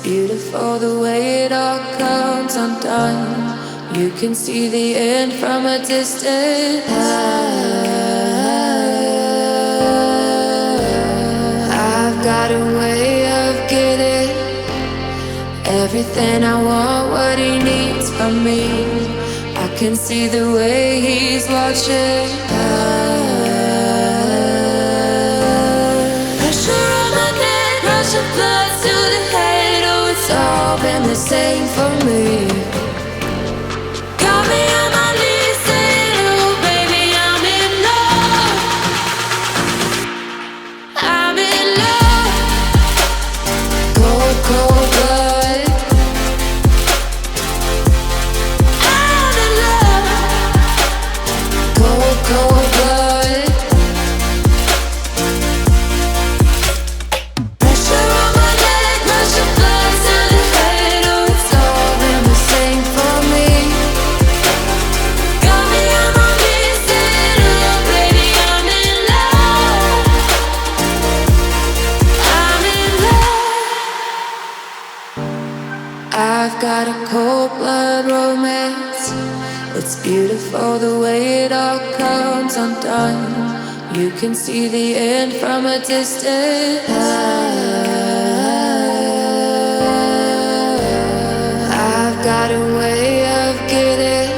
beautiful the way it all comes undone. You can see the end from a distance. got a way of getting everything I want, what he needs from me. I can see the way he's watching. Pressure on my neck, rush of blood to the head. Oh, it's all been the same for me. Got me on my knees saying, oh baby, I'm in love. I'm in love. Cold, cold blood. I'm in love. Cold, cold blood. Pressure on my neck, rush of blood to the head. Oh, it's all been the same for me. Got me on my knees saying, oh baby, I'm in love. I'm in love. I've got a cold blood romance. It's beautiful the way it all comes undone. You can see the end from a distance. I've got a way of getting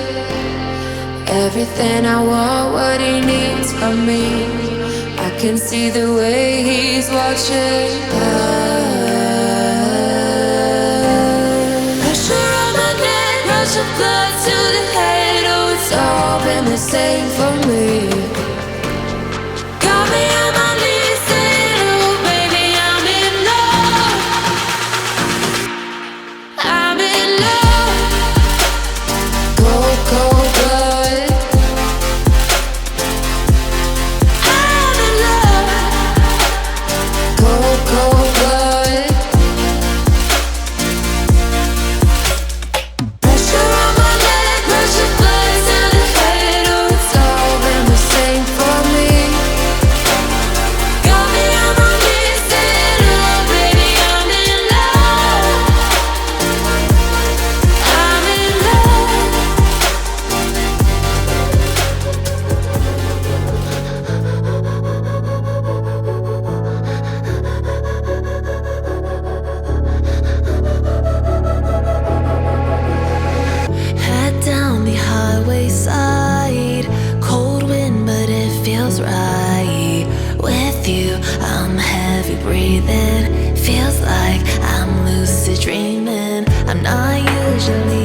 everything I want, what he needs from me. I can see the way he's watching. Pressure on my neck, rush of blood to the head. Oh, it's all been the same for me. Got me on my knees saying, oh baby, I'm in love. I'm in love. Cold, cold blood. I'm in love. Cold, cold blood. Pressure on my neck, rush of blood to the head. Oh, it's all been the same for me. Got me on my knees saying, oh baby, I'm in love. I'm in love. Head down the highway side, cold wind, but it feels right. With you, I'm heavy breathing. Feels like I'm lucid dreaming. I'm not usually